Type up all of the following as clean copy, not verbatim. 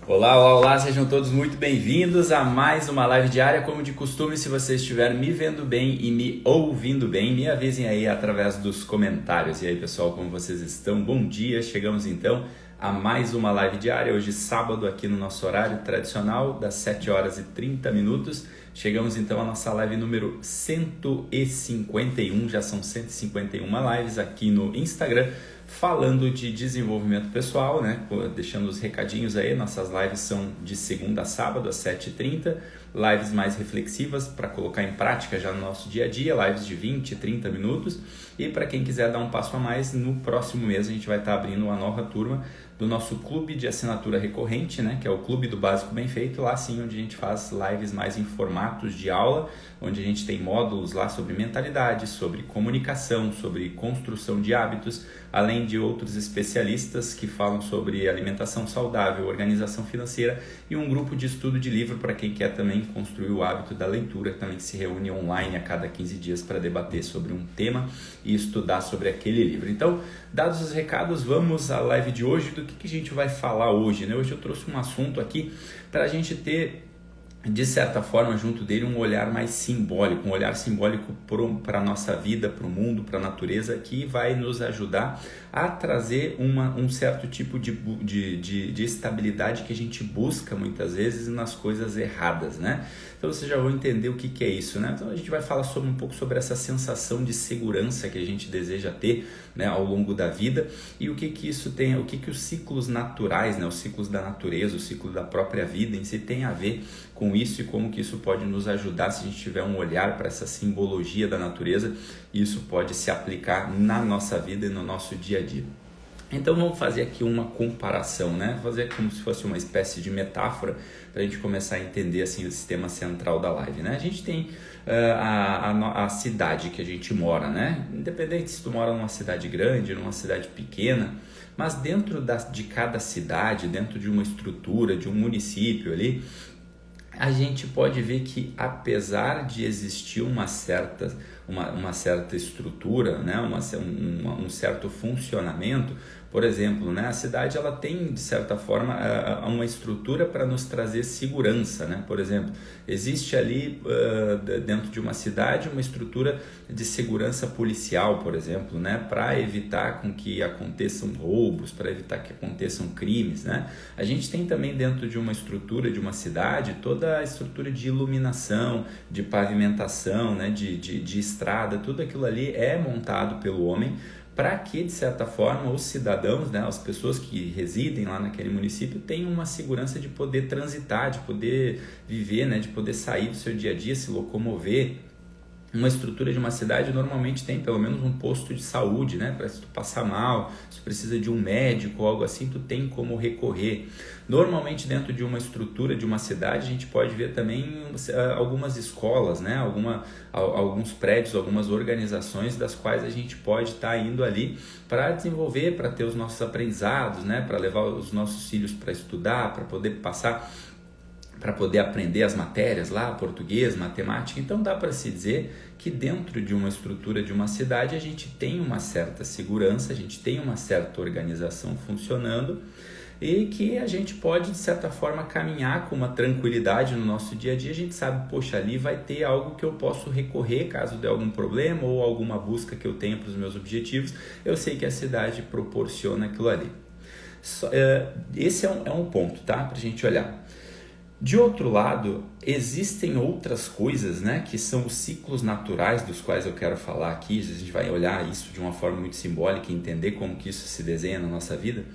Olá, olá, olá, sejam todos muito bem-vindos a mais uma live diária. Como de costume, se você estiver me vendo bem e me ouvindo bem, me avisem aí através dos comentários. E aí, pessoal, como vocês estão? Bom dia, chegamos então a mais uma live diária, hoje sábado aqui no nosso horário tradicional, das 7 horas e 30 minutos. Chegamos então à nossa live número 151, já são 151 lives aqui no Instagram, falando de desenvolvimento pessoal, né? Deixando os recadinhos aí, nossas lives são de segunda a sábado às 7h30, lives mais reflexivas para colocar em prática já no nosso dia a dia, lives de 20, 30 minutos. E para quem quiser dar um passo a mais, no próximo mês a gente vai estar abrindo uma nova turma do nosso clube de assinatura recorrente, né? Que é o Clube do Básico Bem Feito, lá sim onde a gente faz lives mais em formatos de aula, onde a gente tem módulos lá sobre mentalidade, sobre comunicação, sobre construção de hábitos, além de outros especialistas que falam sobre alimentação saudável, organização financeira e um grupo de estudo de livro para quem quer também construir o hábito da leitura, também que se reúne online a cada 15 dias para debater sobre um tema e estudar sobre aquele livro. Então, dados os recados, vamos à live de hoje. Do que a gente vai falar hoje, né? Hoje eu trouxe um assunto aqui para a gente ter, de certa forma, junto dele um olhar mais simbólico, um olhar simbólico para a nossa vida, para o mundo, para a natureza, que vai nos ajudar a trazer um certo tipo de estabilidade que a gente busca muitas vezes nas coisas erradas, né? Então vocês já vão entender o que é isso, né? Então a gente vai falar um pouco sobre essa sensação de segurança que a gente deseja ter, né, ao longo da vida, e o que isso tem, o que os ciclos naturais, né, os ciclos da natureza, o ciclo da própria vida em si tem a ver com isso e como que isso pode nos ajudar se a gente tiver um olhar para essa simbologia da natureza, e isso pode se aplicar na nossa vida e no nosso dia a dia. Então vamos fazer aqui uma comparação, né? Fazer como se fosse uma espécie de metáfora para a gente começar a entender assim o sistema central da live, né? A gente tem a cidade que a gente mora, né? Independente se tu mora numa cidade grande, numa cidade pequena, mas dentro de cada cidade, dentro de uma estrutura, de um município ali, a gente pode ver que apesar de existir uma certa estrutura, né, um certo funcionamento, por exemplo, né, a cidade ela tem de certa forma uma estrutura para nos trazer segurança, né? Por exemplo, existe ali dentro de uma cidade uma estrutura de segurança policial, por exemplo, né, para evitar com que aconteçam roubos, para evitar que aconteçam crimes, né? A gente tem também dentro de uma estrutura de uma cidade toda a estrutura de iluminação, de pavimentação, né, de estrada, tudo aquilo ali é montado pelo homem para que, de certa forma, os cidadãos, né, as pessoas que residem lá naquele município tenham uma segurança de poder transitar, de poder viver, né, de poder sair do seu dia a dia, se locomover. Uma estrutura de uma cidade normalmente tem pelo menos um posto de saúde, né? Para se tu passar mal, se tu precisa de um médico ou algo assim, tu tem como recorrer. Normalmente dentro de uma estrutura de uma cidade a gente pode ver também algumas escolas, né? Alguns prédios, algumas organizações das quais a gente pode estar indo ali para desenvolver, para ter os nossos aprendizados, né? Para levar os nossos filhos para estudar, para poder passar, para poder aprender as matérias lá, português, matemática. Então dá para se dizer que dentro de uma estrutura de uma cidade a gente tem uma certa segurança, a gente tem uma certa organização funcionando e que a gente pode de certa forma caminhar com uma tranquilidade no nosso dia a dia. A gente sabe, poxa, ali vai ter algo que eu posso recorrer caso dê algum problema ou alguma busca que eu tenha para os meus objetivos. Eu sei que a cidade proporciona aquilo ali. Esse é um ponto, tá? Para a gente olhar. De outro lado, existem outras coisas, né, que são os ciclos naturais dos quais eu quero falar aqui. A gente vai olhar isso de uma forma muito simbólica e entender como que isso se desenha na nossa vida,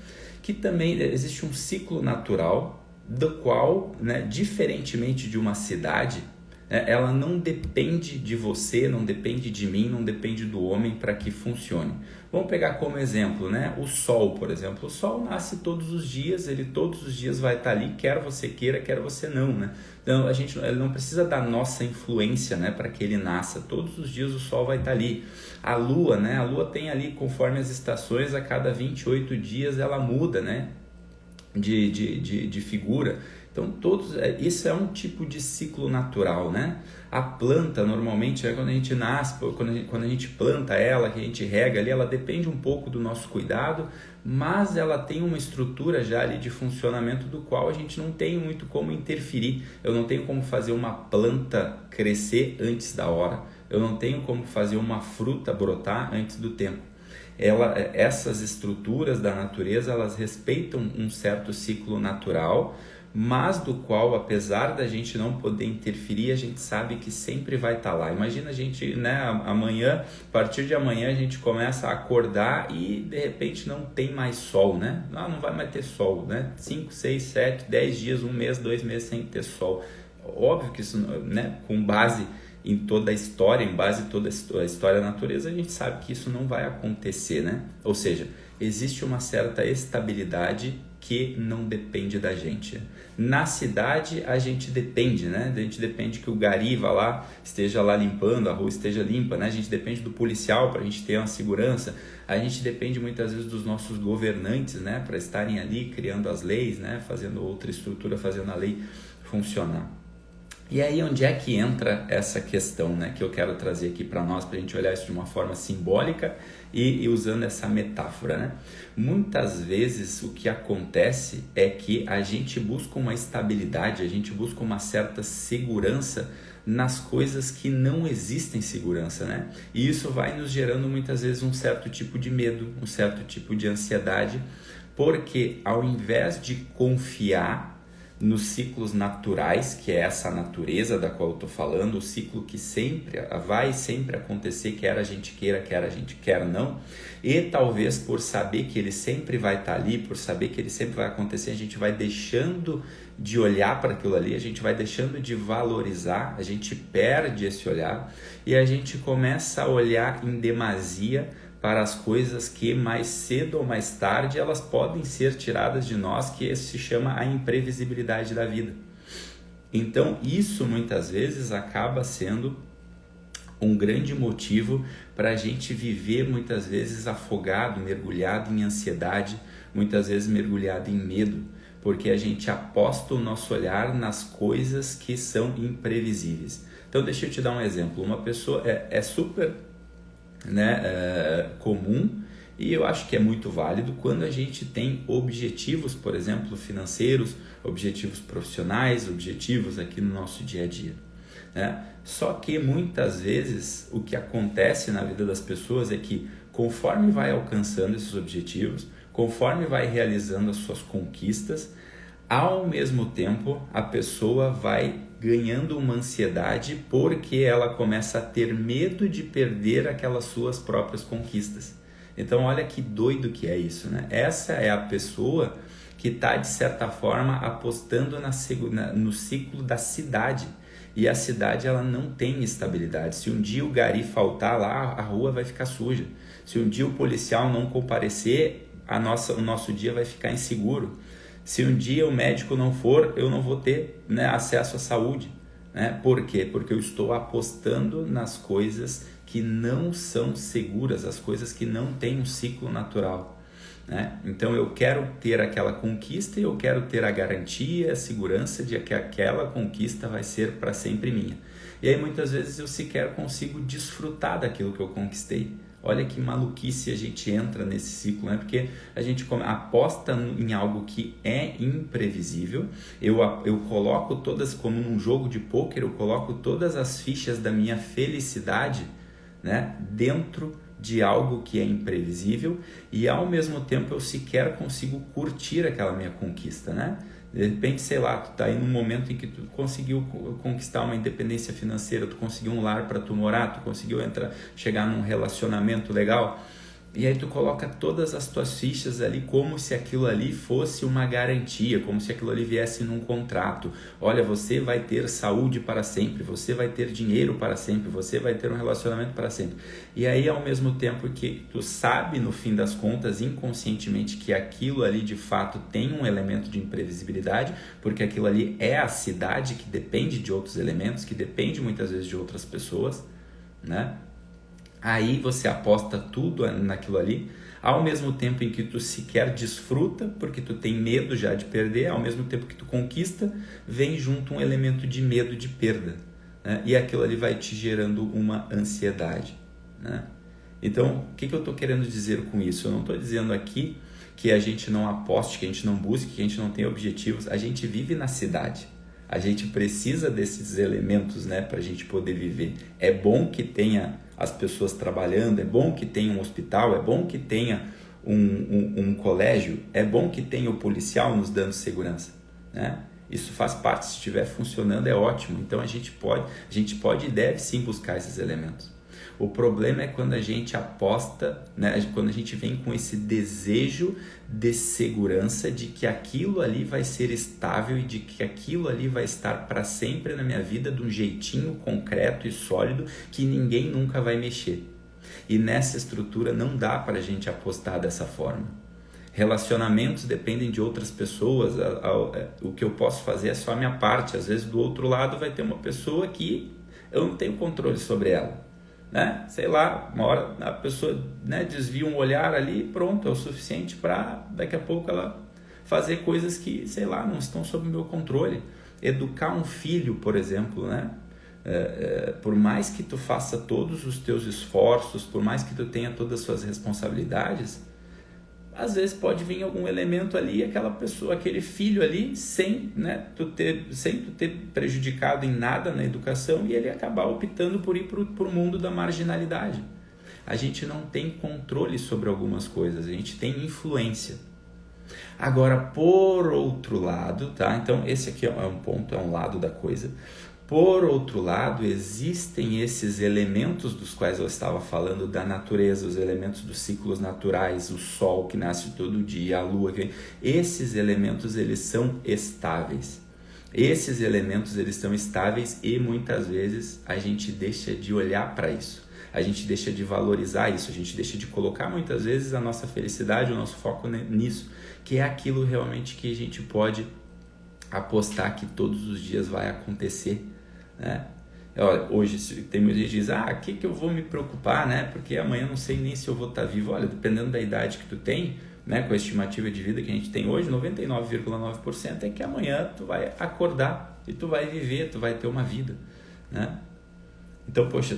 que também existe um ciclo natural do qual, né, diferentemente de uma cidade, ela não depende de você, não depende de mim, não depende do homem para que funcione. Vamos pegar como exemplo, né, o Sol, por exemplo. O Sol nasce todos os dias, ele todos os dias vai estar ali, quer você queira, quer você não, né? Então ele não precisa da nossa influência, né, para que ele nasça. Todos os dias o Sol vai estar ali. A Lua, né, a Lua tem ali, conforme as estações, a cada 28 dias ela muda, né, de figura. Então, isso é um tipo de ciclo natural, né? A planta, normalmente, quando a gente nasce, quando a gente planta ela, que a gente rega ali, ela depende um pouco do nosso cuidado, mas ela tem uma estrutura já ali de funcionamento do qual a gente não tem muito como interferir. Eu não tenho como fazer uma planta crescer antes da hora. Eu não tenho como fazer uma fruta brotar antes do tempo. Essas estruturas da natureza, elas respeitam um certo ciclo natural, mas do qual, apesar da gente não poder interferir, a gente sabe que sempre vai estar lá. Imagina a gente, né, amanhã, a partir de amanhã a gente começa a acordar e de repente não tem mais sol, né? Não vai mais ter sol, né? 5, 6, 7, 10 dias, 1 mês, 2 meses sem ter sol. Óbvio que isso, né, com base em toda a história, em base em toda a história da natureza, a gente sabe que isso não vai acontecer, né? Ou seja, existe uma certa estabilidade que não depende da gente. Na cidade a gente depende, né? A gente depende que o gari vá lá, esteja lá limpando, a rua esteja limpa, né? A gente depende do policial para a gente ter uma segurança. A gente depende muitas vezes dos nossos governantes, né? Para estarem ali criando as leis, né? Fazendo outra estrutura, fazendo a lei funcionar. E aí onde é que entra essa questão, né, que eu quero trazer aqui para nós, para a gente olhar isso de uma forma simbólica e usando essa metáfora, né? Muitas vezes o que acontece é que a gente busca uma estabilidade, a gente busca uma certa segurança nas coisas que não existem segurança, né? E isso vai nos gerando muitas vezes um certo tipo de medo, um certo tipo de ansiedade, porque ao invés de confiar nos ciclos naturais, que é essa natureza da qual eu estou falando, o ciclo que vai sempre acontecer, quer a gente queira, quer a gente quer não, e talvez por saber que ele sempre vai estar ali, por saber que ele sempre vai acontecer, a gente vai deixando de olhar para aquilo ali, a gente vai deixando de valorizar, a gente perde esse olhar e a gente começa a olhar em demasia para as coisas que mais cedo ou mais tarde elas podem ser tiradas de nós, que isso se chama a imprevisibilidade da vida. Então isso muitas vezes acaba sendo um grande motivo para a gente viver muitas vezes afogado, mergulhado em ansiedade, muitas vezes mergulhado em medo, porque a gente aposta o nosso olhar nas coisas que são imprevisíveis. Então deixa eu te dar um exemplo. Uma pessoa é super comum, e eu acho que é muito válido quando a gente tem objetivos, por exemplo, financeiros, objetivos profissionais, objetivos aqui no nosso dia a dia, né? Só que muitas vezes o que acontece na vida das pessoas é que conforme vai alcançando esses objetivos, conforme vai realizando as suas conquistas, ao mesmo tempo a pessoa vai ganhando uma ansiedade porque ela começa a ter medo de perder aquelas suas próprias conquistas. Então olha que doido que é isso, né? Essa é a pessoa que está de certa forma apostando no ciclo da cidade. E a cidade ela não tem estabilidade. Se um dia o gari faltar lá, a rua vai ficar suja. Se um dia o policial não comparecer, o nosso dia vai ficar inseguro. Se um dia o médico não for, eu não vou ter, né, acesso à saúde, né? Por quê? Porque eu estou apostando nas coisas que não são seguras, as coisas que não têm um ciclo natural, né? Então eu quero ter aquela conquista e eu quero ter a garantia, a segurança de que aquela conquista vai ser para sempre minha. E aí muitas vezes eu sequer consigo desfrutar daquilo que eu conquistei. Olha que maluquice a gente entra nesse ciclo, né? Porque a gente aposta em algo que é imprevisível. Eu coloco todas, como num jogo de pôquer, eu coloco todas as fichas da minha felicidade, né, dentro de algo que é imprevisível, e ao mesmo tempo eu sequer consigo curtir aquela minha conquista, né? De repente, sei lá, tu tá aí num momento em que tu conseguiu conquistar uma independência financeira, tu conseguiu um lar para tu morar, tu conseguiu chegar num relacionamento legal, e aí tu coloca todas as tuas fichas ali como se aquilo ali fosse uma garantia, como se aquilo ali viesse num contrato. Olha, você vai ter saúde para sempre, você vai ter dinheiro para sempre, você vai ter um relacionamento para sempre. E aí, ao mesmo tempo que tu sabe, no fim das contas, inconscientemente, que aquilo ali de fato tem um elemento de imprevisibilidade, porque aquilo ali é a cidade que depende de outros elementos, que depende muitas vezes de outras pessoas, né? Aí você aposta tudo naquilo ali, Ao mesmo tempo em que tu sequer desfruta, porque tu tem medo já de perder, ao mesmo tempo que tu conquista, vem junto um elemento de medo de perda, né? E aquilo ali vai te gerando uma ansiedade, né? Então, o que eu estou querendo dizer com isso? Eu não estou dizendo aqui que a gente não aposte, que a gente não busque, que a gente não tenha objetivos. A gente vive na cidade. A gente precisa desses elementos, né, para a gente poder viver. É bom que tenha as pessoas trabalhando, é bom que tenha um hospital, é bom que tenha um colégio, é bom que tenha o policial nos dando segurança, né? Isso faz parte, se estiver funcionando é ótimo. Então a gente pode e deve sim buscar esses elementos. O problema é quando a gente aposta, né, quando a gente vem com esse desejo de segurança de que aquilo ali vai ser estável e de que aquilo ali vai estar para sempre na minha vida de um jeitinho concreto e sólido que ninguém nunca vai mexer. E nessa estrutura não dá para a gente apostar dessa forma. Relacionamentos dependem de outras pessoas, o que eu posso fazer é só a minha parte. Às vezes do outro lado vai ter uma pessoa que eu não tenho controle sobre ela, né? Sei lá, uma hora a pessoa, né, desvia um olhar ali e pronto, é o suficiente para daqui a pouco ela fazer coisas que, sei lá, não estão sob o meu controle. Educar um filho, por exemplo, né? Por mais que tu faça todos os teus esforços, por mais que tu tenha todas as suas responsabilidades, às vezes pode vir algum elemento ali, aquela pessoa, aquele filho ali, sem tu ter prejudicado em nada na educação, e ele acabar optando por ir para o mundo da marginalidade. A gente não tem controle sobre algumas coisas, a gente tem influência. Agora, por outro lado, tá? Então esse aqui é um ponto, é um lado da coisa. Por outro lado, existem esses elementos dos quais eu estava falando da natureza, os elementos dos ciclos naturais, o sol que nasce todo dia, a lua que... Esses elementos, eles são estáveis. Esses elementos, eles são estáveis e muitas vezes a gente deixa de olhar para isso. A gente deixa de valorizar isso, a gente deixa de colocar muitas vezes a nossa felicidade, o nosso foco nisso, que é aquilo realmente que a gente pode apostar que todos os dias vai acontecer, né? Olha, hoje tem muita gente que diz, que eu vou me preocupar, né? Porque amanhã não sei nem se eu vou estar vivo. Olha, dependendo da idade que tu tem, né? Com a estimativa de vida que a gente tem hoje, 99,9% é que amanhã tu vai acordar e tu vai viver, tu vai ter uma vida, né? Então, poxa,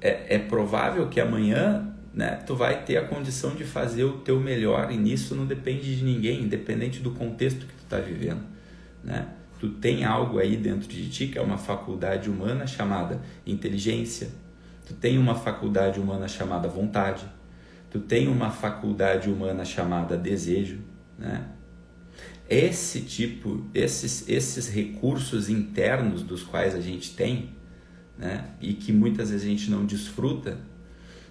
é provável que amanhã, né, tu vai ter a condição de fazer o teu melhor, e nisso não depende de ninguém, independente do contexto que tu está vivendo, né? Tu tem algo aí dentro de ti que é uma faculdade humana chamada inteligência, tu tem uma faculdade humana chamada vontade, tu tem uma faculdade humana chamada desejo, né? Esses recursos internos dos quais a gente tem, né, e que muitas vezes a gente não desfruta,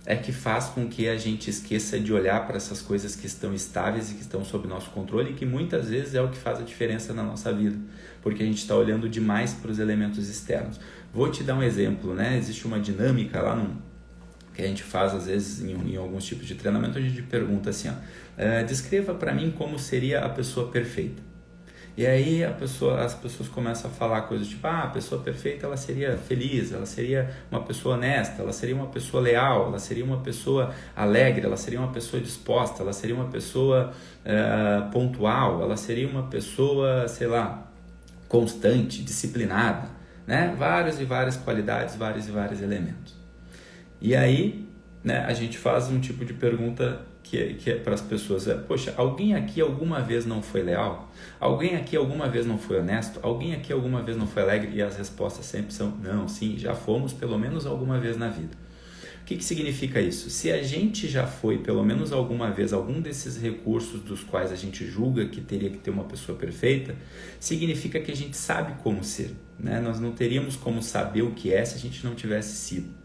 é que faz com que a gente esqueça de olhar para essas coisas que estão estáveis e que estão sob nosso controle, e que muitas vezes é o que faz a diferença na nossa vida, porque a gente está olhando demais para os elementos externos. Vou te dar um exemplo, né? Existe uma dinâmica lá que a gente faz às vezes em alguns tipos de treinamento, a gente pergunta assim, descreva para mim como seria a pessoa perfeita. E aí as pessoas começam a falar coisas tipo, a pessoa perfeita ela seria feliz, ela seria uma pessoa honesta, ela seria uma pessoa leal, ela seria uma pessoa alegre, ela seria uma pessoa disposta, ela seria uma pessoa pontual, ela seria uma pessoa, sei lá, constante, disciplinada, né? Várias e várias qualidades, vários e vários elementos. E aí, né, a gente faz um tipo de pergunta que é para as pessoas, poxa, alguém aqui alguma vez não foi leal? Alguém aqui alguma vez não foi honesto? Alguém aqui alguma vez não foi alegre? E as respostas sempre são, não, sim, já fomos pelo menos alguma vez na vida. O que significa isso? Se a gente já foi pelo menos alguma vez algum desses recursos dos quais a gente julga que teria que ter uma pessoa perfeita, significa que a gente sabe como ser, né? Nós não teríamos como saber o que é se a gente não tivesse sido.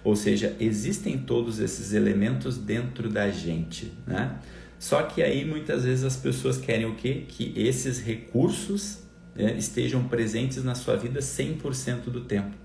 Ou seja, existem todos esses elementos dentro da gente, né? Só que aí muitas vezes as pessoas querem o quê? Que esses recursos, né, estejam presentes na sua vida 100% do tempo,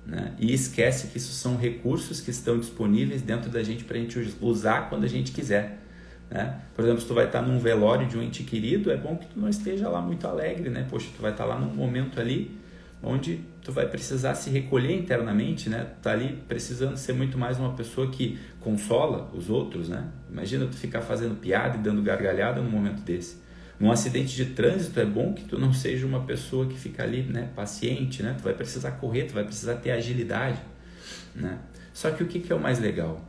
né? E esquece que isso são recursos que estão disponíveis dentro da gente para a gente usar quando a gente quiser, né? Por exemplo, se tu vai estar num velório de um ente querido, é bom que tu não esteja lá muito alegre, né? Poxa, tu vai estar lá num momento ali onde tu vai precisar se recolher internamente, né? Tu tá ali precisando ser muito mais uma pessoa que consola os outros, né? Imagina tu ficar fazendo piada e dando gargalhada num momento desse. Num acidente de trânsito é bom que tu não seja uma pessoa que fica ali, né, paciente, né? Tu vai precisar correr, tu vai precisar ter agilidade, né? Só que o que é o mais legal?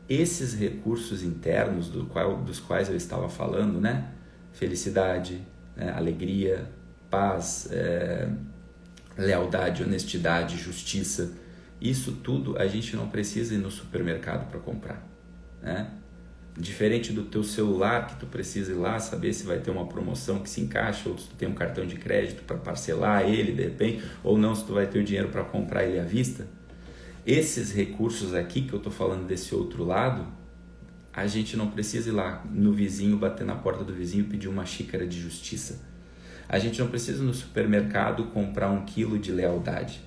Esses recursos internos dos quais eu estava falando, né? Felicidade, né? Alegria, paz, lealdade, honestidade, justiça. Isso tudo a gente não precisa ir no supermercado para comprar, né? Diferente do teu celular, que tu precisa ir lá saber se vai ter uma promoção que se encaixa, ou se tu tem um cartão de crédito para parcelar ele de repente, ou não, se tu vai ter o dinheiro para comprar ele à vista. Esses recursos aqui que eu estou falando desse outro lado, a gente não precisa ir lá no vizinho, bater na porta do vizinho e pedir uma xícara de justiça. A gente não precisa ir no supermercado comprar 1 quilo de lealdade.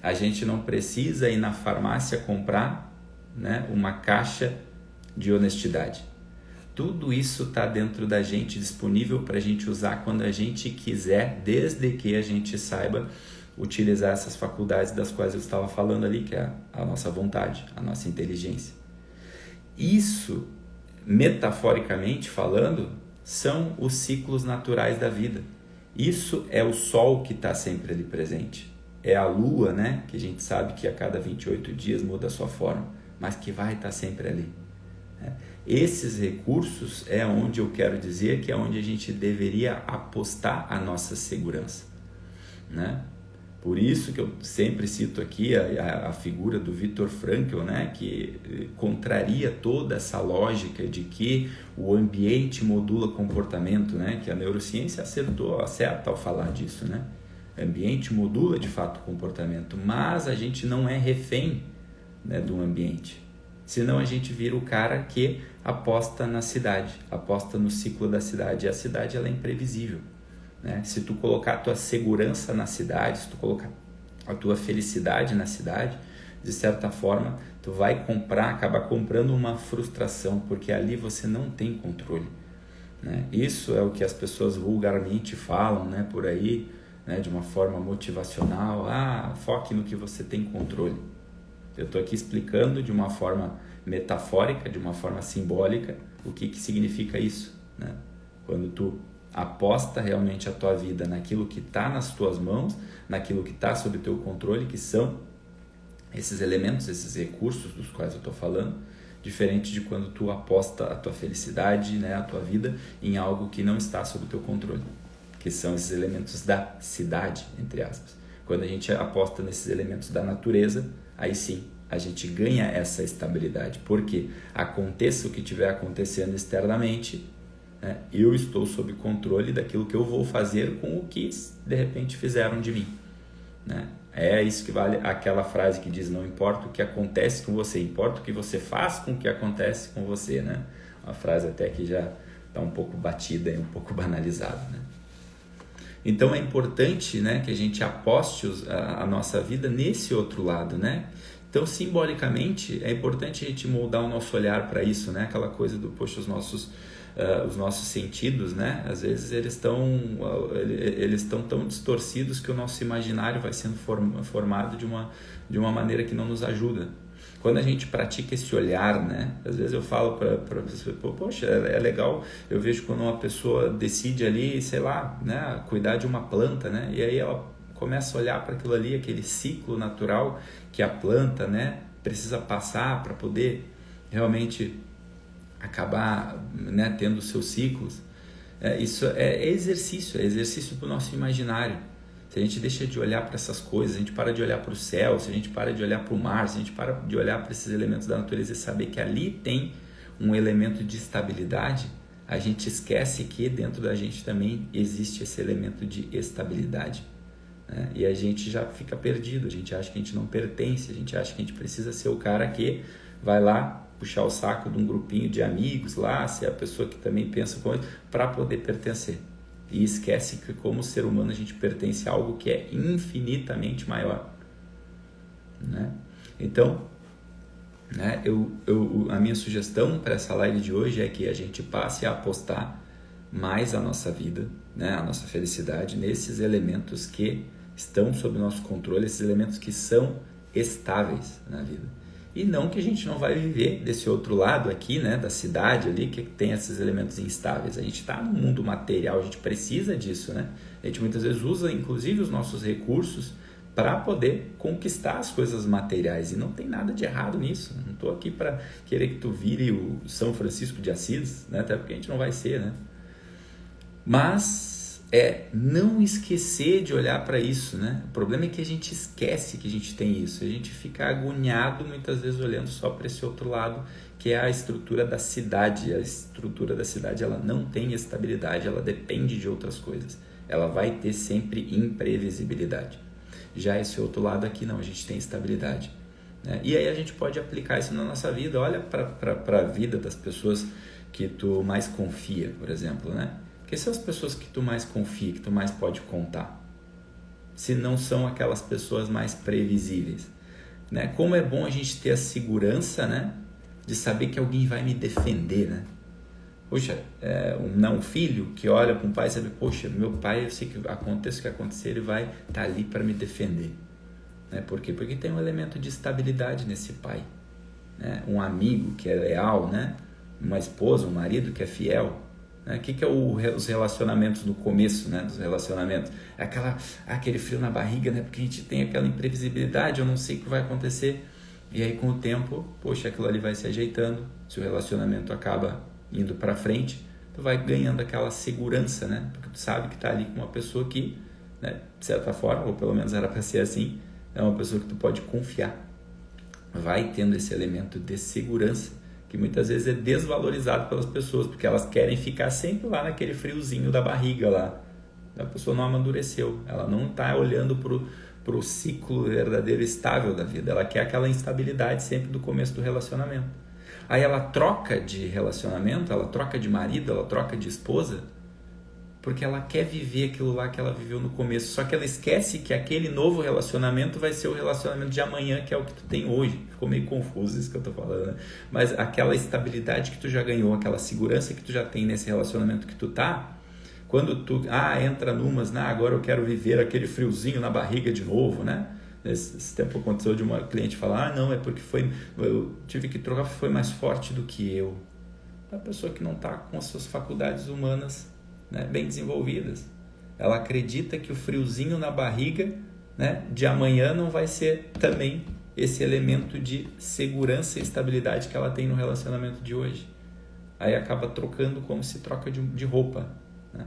A gente não precisa ir na farmácia comprar, né, uma caixa de honestidade. Tudo isso está dentro da gente, disponível para a gente usar quando a gente quiser, desde que a gente saiba utilizar essas faculdades das quais eu estava falando ali, que é a nossa vontade, a nossa inteligência. Isso, metaforicamente falando, são os ciclos naturais da vida. Isso é o sol que está sempre ali presente. É a lua, né, que a gente sabe que a cada 28 dias muda a sua forma, mas que vai estar sempre ali. Esses recursos é onde eu quero dizer que é onde a gente deveria apostar a nossa segurança, né? Por isso que eu sempre cito aqui a figura do Viktor Frankl, né? Que contraria toda essa lógica de que o ambiente modula comportamento, né? Que a neurociência acerta ao falar disso, né? O ambiente modula de fato o comportamento, mas a gente não é refém, né, do ambiente. Senão a gente vira o cara que aposta na cidade, aposta no ciclo da cidade. E a cidade, ela é imprevisível, né? Se tu colocar a tua segurança na cidade, se tu colocar a tua felicidade na cidade, de certa forma, tu vai acabar comprando uma frustração, porque ali você não tem controle, né? Isso é o que as pessoas vulgarmente falam, né, por aí, né, de uma forma motivacional. Foque no que você tem controle. Eu estou aqui explicando de uma forma metafórica, de uma forma simbólica, o que significa isso, né? Quando tu aposta realmente a tua vida naquilo que está nas tuas mãos, naquilo que está sob teu controle, que são esses elementos, esses recursos dos quais eu estou falando, diferente de quando tu aposta a tua felicidade, né, a tua vida em algo que não está sob teu controle, que são esses elementos da cidade, entre aspas. Quando a gente aposta nesses elementos da natureza, aí sim, a gente ganha essa estabilidade, porque aconteça o que estiver acontecendo externamente, né, eu estou sob controle daquilo que eu vou fazer com o que de repente fizeram de mim, né? É isso que vale aquela frase que diz: não importa o que acontece com você, importa o que você faz com o que acontece com você, né? Uma frase até que já está um pouco batida e um pouco banalizada, né? Então é importante, né, que a gente aposte a nossa vida nesse outro lado, né? Então, simbolicamente, é importante a gente moldar o nosso olhar para isso, né? Aquela coisa do, poxa, os nossos sentidos, né? Às vezes eles estão tão distorcidos que o nosso imaginário vai sendo formado de uma maneira que não nos ajuda. Quando a gente pratica esse olhar, né? Às vezes eu falo para pessoas, poxa, é legal, eu vejo quando uma pessoa decide ali, sei lá, né, cuidar de uma planta, né? E aí ela começa a olhar para aquilo ali, aquele ciclo natural que a planta, né, precisa passar para poder realmente acabar, né, tendo os seus ciclos. Isso é exercício para o nosso imaginário. Se a gente deixa de olhar para essas coisas, a gente para de olhar para o céu, se a gente para de olhar para o mar, se a gente para de olhar para esses elementos da natureza e saber que ali tem um elemento de estabilidade, a gente esquece que dentro da gente também existe esse elemento de estabilidade, né? E a gente já fica perdido, a gente acha que a gente não pertence, a gente acha que a gente precisa ser o cara que vai lá puxar o saco de um grupinho de amigos lá, ser a pessoa que também pensa como ele, para poder pertencer. E esquece que como ser humano a gente pertence a algo que é infinitamente maior, né? Então, né, a minha sugestão para essa live de hoje é que a gente passe a apostar mais a nossa vida, né, a nossa felicidade nesses elementos que estão sob nosso controle, esses elementos que são estáveis na vida. E não que a gente não vai viver desse outro lado aqui, né, da cidade ali, que tem esses elementos instáveis. A gente está no mundo material, a gente precisa disso, né? A gente muitas vezes usa, inclusive, os nossos recursos para poder conquistar as coisas materiais. E não tem nada de errado nisso. Não estou aqui para querer que tu vire o São Francisco de Assis, né? Até porque a gente não vai ser, né? Mas não esquecer de olhar para isso, né? O problema é que a gente esquece que a gente tem isso. A gente fica agoniado muitas vezes olhando só para esse outro lado, que é a estrutura da cidade. A estrutura da cidade, ela não tem estabilidade, ela depende de outras coisas. Ela vai ter sempre imprevisibilidade. Já esse outro lado aqui não, a gente tem estabilidade, né? E aí a gente pode aplicar isso na nossa vida. Olha para a vida das pessoas que tu mais confia, por exemplo, né? Quem são as pessoas que tu mais confia, que tu mais pode contar? Se não são aquelas pessoas mais previsíveis, né? Como é bom a gente ter a segurança, né, de saber que alguém vai me defender, né? Poxa, um filho que olha para um pai e sabe, poxa, meu pai, eu sei que aconteça o que acontecer, ele vai estar ali para me defender, né? Por quê? Porque tem um elemento de estabilidade nesse pai, né? Um amigo que é leal, né? Uma esposa, um marido que é fiel. O que é os relacionamentos no começo, né, dos relacionamentos? É aquele frio na barriga, né, porque a gente tem aquela imprevisibilidade, eu não sei o que vai acontecer. E aí com o tempo, poxa, aquilo ali vai se ajeitando. Se o relacionamento acaba indo para frente, tu vai ganhando aquela segurança, né? Porque tu sabe que tá ali com uma pessoa que, né, de certa forma, ou pelo menos era para ser assim, é uma pessoa que tu pode confiar. Vai tendo esse elemento de segurança, que muitas vezes é desvalorizado pelas pessoas, porque elas querem ficar sempre lá naquele friozinho da barriga lá. A pessoa não amadureceu, ela não está olhando para o ciclo verdadeiro estável da vida, ela quer aquela instabilidade sempre do começo do relacionamento. Aí ela troca de relacionamento, ela troca de marido, ela troca de esposa, porque ela quer viver aquilo lá que ela viveu no começo, só que ela esquece que aquele novo relacionamento vai ser o relacionamento de amanhã, que é o que tu tem hoje. Ficou meio confuso isso que eu tô falando, né? Mas aquela estabilidade que tu já ganhou, aquela segurança que tu já tem nesse relacionamento que tu tá, quando tu entra numas, agora eu quero viver aquele friozinho na barriga de novo, né? Esse tempo aconteceu de uma cliente falar, não, é porque eu tive que trocar, foi mais forte do que eu. A pessoa que não tá com as suas faculdades humanas, né, bem desenvolvidas. Ela acredita que o friozinho na barriga, né, de amanhã não vai ser também esse elemento de segurança e estabilidade que ela tem no relacionamento de hoje. Aí acaba trocando como se troca de roupa, né?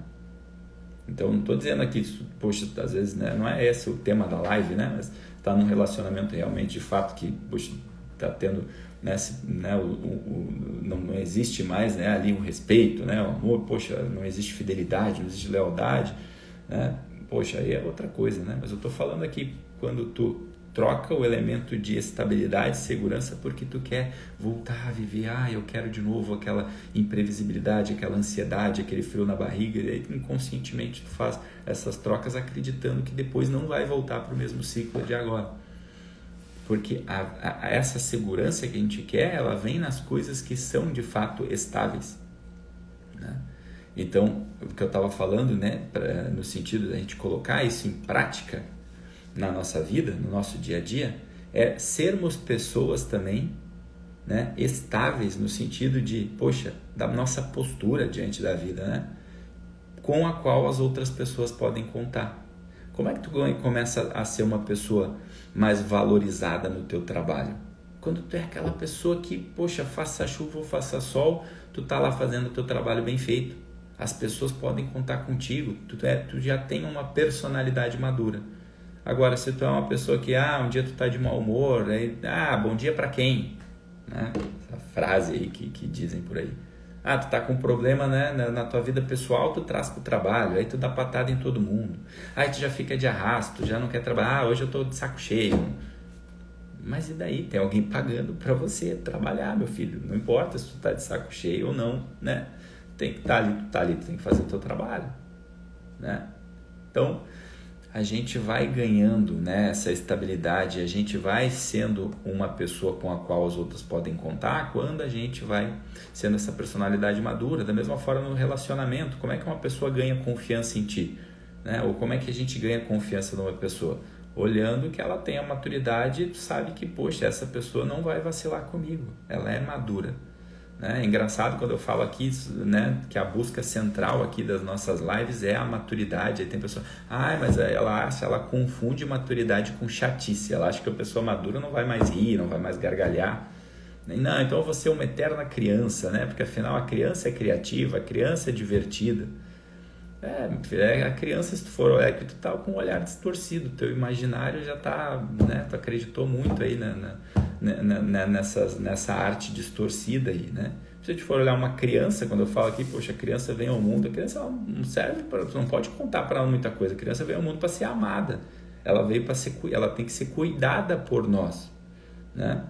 Então, não estou dizendo aqui, poxa, às vezes, né, não é esse o tema da live, né, mas está num relacionamento realmente de fato que, poxa, está tendo, né, não existe mais, né, ali um respeito, né, o amor, poxa, não existe fidelidade, não existe lealdade, né, poxa, aí é outra coisa, né, mas eu estou falando aqui quando tu troca o elemento de estabilidade, segurança, porque tu quer voltar a viver, eu quero de novo aquela imprevisibilidade, aquela ansiedade, aquele frio na barriga, e aí inconscientemente tu faz essas trocas acreditando que depois não vai voltar para o mesmo ciclo de agora. Porque essa segurança que a gente quer, ela vem nas coisas que são de fato estáveis, né? Então, o que eu estava falando, né, no sentido da gente colocar isso em prática na nossa vida, no nosso dia a dia, é sermos pessoas também, né, estáveis no sentido de, poxa, da nossa postura diante da vida, né, com a qual as outras pessoas podem contar. Como é que tu começa a ser uma pessoa mais valorizada no teu trabalho? Quando tu é aquela pessoa que, poxa, faça chuva ou faça sol, tu tá lá fazendo o teu trabalho bem feito. As pessoas podem contar contigo, tu já tem uma personalidade madura. Agora, se tu é uma pessoa que, um dia tu tá de mau humor, aí, bom dia pra quem? Né? Essa frase aí que dizem por aí. Tu tá com um problema, né, na tua vida pessoal, tu traz pro trabalho, aí tu dá patada em todo mundo. Aí tu já fica de arrasto, já não quer trabalhar, hoje eu tô de saco cheio. Mas e daí? Tem alguém pagando pra você trabalhar, meu filho. Não importa se tu tá de saco cheio ou não, né? Tem que estar ali, tu tá ali, tu tem que fazer o teu trabalho, né? Então, a gente vai ganhando, né, essa estabilidade, a gente vai sendo uma pessoa com a qual os outros podem contar quando a gente vai sendo essa personalidade madura. Da mesma forma no relacionamento, como é que uma pessoa ganha confiança em ti? né? Ou como é que a gente ganha confiança numa pessoa? Olhando que ela tem a maturidade, tu sabe que, poxa, essa pessoa não vai vacilar comigo, ela é madura. É engraçado quando eu falo aqui, né, que a busca central aqui das nossas lives é a maturidade. Aí tem pessoa, mas ela confunde maturidade com chatice. Ela acha que a pessoa madura não vai mais rir, não vai mais gargalhar. Não, então eu vou ser uma eterna criança, né? Porque afinal a criança é criativa, a criança é divertida. A criança, se tu for olhar, que tu tá com um olhar distorcido, teu imaginário já tá, né? Tu acreditou muito aí nessa arte distorcida aí, né? Se a gente for olhar uma criança, quando eu falo aqui, poxa, a criança vem ao mundo, a criança ela não serve para, tu não pode contar para ela muita coisa. A criança veio ao mundo para ser amada, ela veio para ser, ela tem que ser cuidada por nós, né?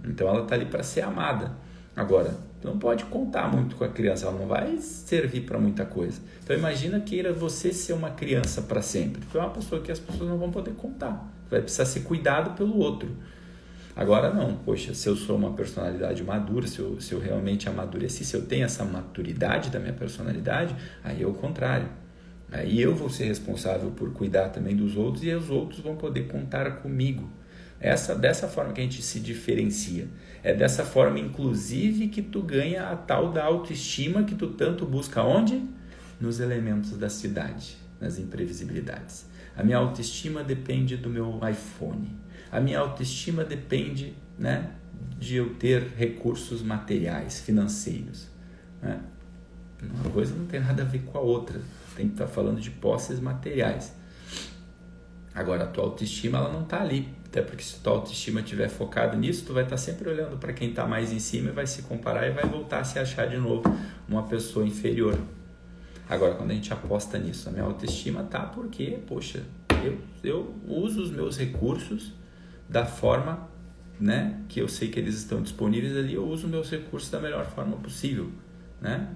Então ela tá ali para ser amada. Agora, tu não pode contar muito com a criança, ela não vai servir para muita coisa. Então imagina queira você ser uma criança para sempre. Tu é uma pessoa que as pessoas não vão poder contar. Tu vai precisar ser cuidado pelo outro. Agora não, poxa, se eu sou uma personalidade madura, se eu realmente amadureci, se eu tenho essa maturidade da minha personalidade, aí é o contrário. Aí eu vou ser responsável por cuidar também dos outros e os outros vão poder contar comigo. Dessa forma que a gente se diferencia. É dessa forma, inclusive, que tu ganha a tal da autoestima que tu tanto busca onde? Nos elementos da cidade, nas imprevisibilidades. A minha autoestima depende do meu iPhone. A minha autoestima depende, né, de eu ter recursos materiais, financeiros. Né? Uma coisa não tem nada a ver com a outra. Tem que estar falando de posses materiais. Agora, a tua autoestima ela não está ali. Até porque se a tua autoestima estiver focada nisso, tu vai estar sempre olhando para quem está mais em cima e vai se comparar e vai voltar a se achar de novo uma pessoa inferior. Agora, quando a gente aposta nisso, a minha autoestima tá porque, poxa, eu uso os meus recursos da forma, né, que eu sei que eles estão disponíveis ali, eu uso meus recursos da melhor forma possível, né?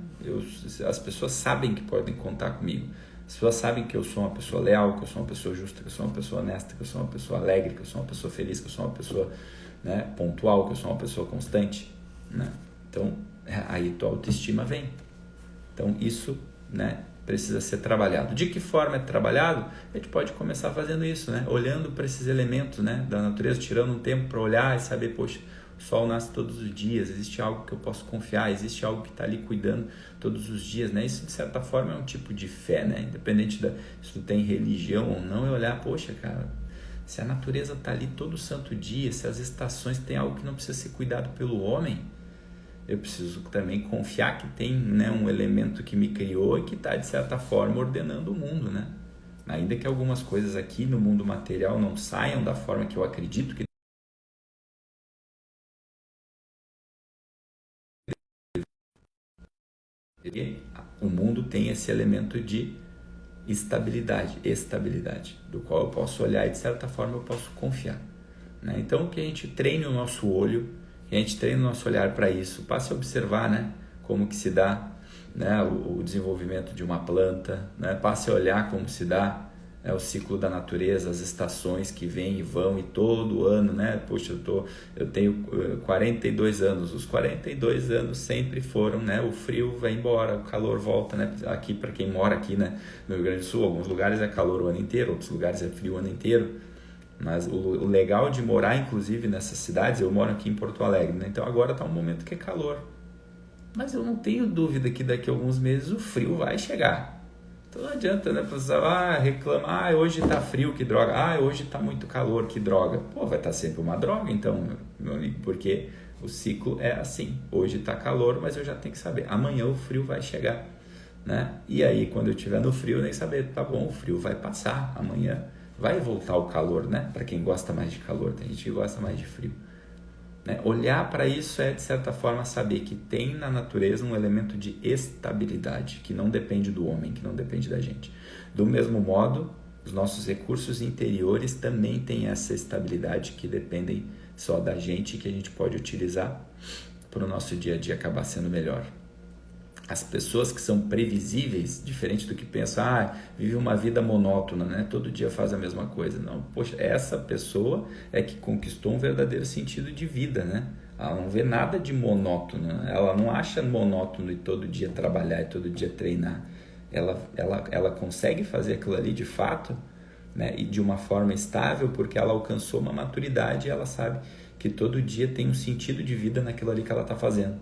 As pessoas sabem que podem contar comigo. As pessoas sabem que eu sou uma pessoa leal, que eu sou uma pessoa justa, que eu sou uma pessoa honesta, que eu sou uma pessoa alegre, que eu sou uma pessoa feliz, que eu sou uma pessoa, né, pontual, que eu sou uma pessoa constante, né? Então, aí tua autoestima vem. Então, isso, né, precisa ser trabalhado. De que forma é trabalhado? A gente pode começar fazendo isso, né? Olhando para esses elementos, né, da natureza, tirando um tempo para olhar e saber, poxa, o sol nasce todos os dias, existe algo que eu posso confiar, existe algo que está ali cuidando todos os dias, né? Isso, de certa forma, é um tipo de fé, né? Independente se tu tem religião ou não, é olhar, poxa, cara, se a natureza está ali todo santo dia, se as estações têm algo que não precisa ser cuidado pelo homem, eu preciso também confiar que tem, né, um elemento que me criou e que está, de certa forma, ordenando o mundo, né? Ainda que algumas coisas aqui no mundo material não saiam da forma que eu acredito que o mundo tem esse elemento de estabilidade, do qual eu posso olhar e de certa forma eu posso confiar, né? Então que a gente treine o nosso olho, que a gente treine o nosso olhar para isso, passe a observar, né, como que se dá, né, o desenvolvimento de uma planta, né? Passe a olhar como se dá, né, o ciclo da natureza, as estações que vêm e vão e todo ano, né? Poxa, eu tenho 42 anos, os 42 anos sempre foram, né? O frio vai embora, o calor volta, né? Aqui, para quem mora aqui, né, no Rio Grande do Sul, alguns lugares é calor o ano inteiro, outros lugares é frio o ano inteiro, mas o legal de morar, inclusive, nessas cidades, eu moro aqui em Porto Alegre, né? Então agora está um momento que é calor, mas eu não tenho dúvida que daqui a alguns meses o frio vai chegar. Então não adianta, né, pessoal, reclamar, hoje tá frio, que droga, hoje tá muito calor, que droga. Pô, vai estar sempre uma droga, então, meu amigo, porque o ciclo é assim, hoje tá calor, mas eu já tenho que saber, amanhã o frio vai chegar, né? E aí, quando eu estiver no frio, nem saber, tá bom, o frio vai passar, amanhã vai voltar o calor, né? Para quem gosta mais de calor, tem gente que gosta mais de frio. Né? Olhar para isso é, de certa forma, saber que tem na natureza um elemento de estabilidade, que não depende do homem, que não depende da gente. Do mesmo modo, os nossos recursos interiores também têm essa estabilidade que dependem só da gente e que a gente pode utilizar para o nosso dia a dia acabar sendo melhor. As pessoas que são previsíveis, diferente do que pensam, vive uma vida monótona, né? Todo dia faz a mesma coisa. Não, poxa, essa pessoa é que conquistou um verdadeiro sentido de vida, né? Ela não vê nada de monótono, ela não acha monótono e todo dia trabalhar e todo dia treinar. ela consegue fazer aquilo ali de fato, né? E de uma forma estável, porque ela alcançou uma maturidade e ela sabe que todo dia tem um sentido de vida naquilo ali que ela está fazendo.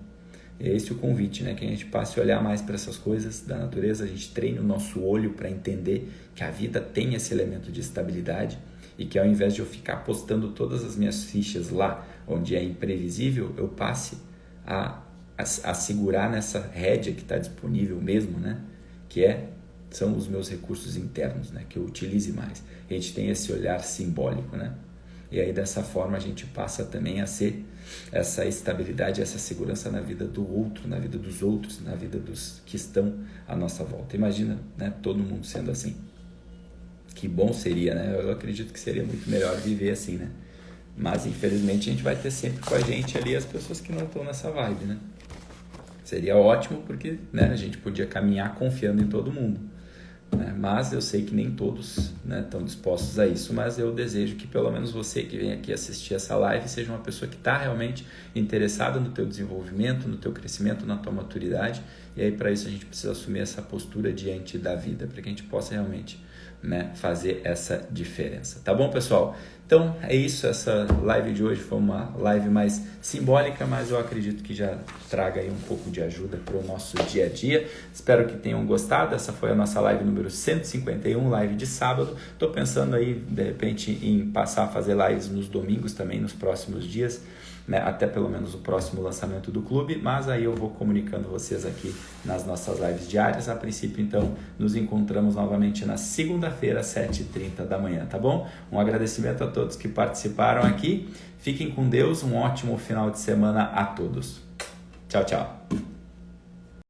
É esse o convite, né? Que a gente passe a olhar mais para essas coisas da natureza, a gente treine o nosso olho para entender que a vida tem esse elemento de estabilidade e que ao invés de eu ficar apostando todas as minhas fichas lá onde é imprevisível, eu passe a segurar nessa rédea que está disponível mesmo, né? São os meus recursos internos, né? Que eu utilize mais. A gente tem esse olhar simbólico, né? E aí dessa forma a gente passa também a ser essa estabilidade, essa segurança na vida do outro, na vida dos outros, na vida dos que estão à nossa volta. Imagina, né, todo mundo sendo assim. Que bom seria, né? Eu acredito que seria muito melhor viver assim, né? Mas infelizmente a gente vai ter sempre com a gente ali as pessoas que não estão nessa vibe, né? Seria ótimo porque, né, a gente podia caminhar confiando em todo mundo. Mas eu sei que nem todos, né, estão dispostos a isso, mas eu desejo que pelo menos você que vem aqui assistir essa live seja uma pessoa que está realmente interessada no teu desenvolvimento, no teu crescimento, na tua maturidade, e aí para isso a gente precisa assumir essa postura diante da vida, para que a gente possa realmente, né, fazer essa diferença. Tá bom, pessoal? Então é isso, essa live de hoje foi uma live mais simbólica, mas eu acredito que já traga aí um pouco de ajuda para o nosso dia a dia. Espero que tenham gostado. Essa foi a nossa live número 151, live de sábado. Estou pensando aí, de repente, em passar a fazer lives nos domingos também, nos próximos dias, né, até pelo menos o próximo lançamento do clube, mas aí eu vou comunicando vocês aqui nas nossas lives diárias. A princípio, então, nos encontramos novamente na segunda-feira, às 7h30 da manhã, tá bom? Um agradecimento a todos que participaram aqui. Fiquem com Deus, um ótimo final de semana a todos. Tchau, tchau.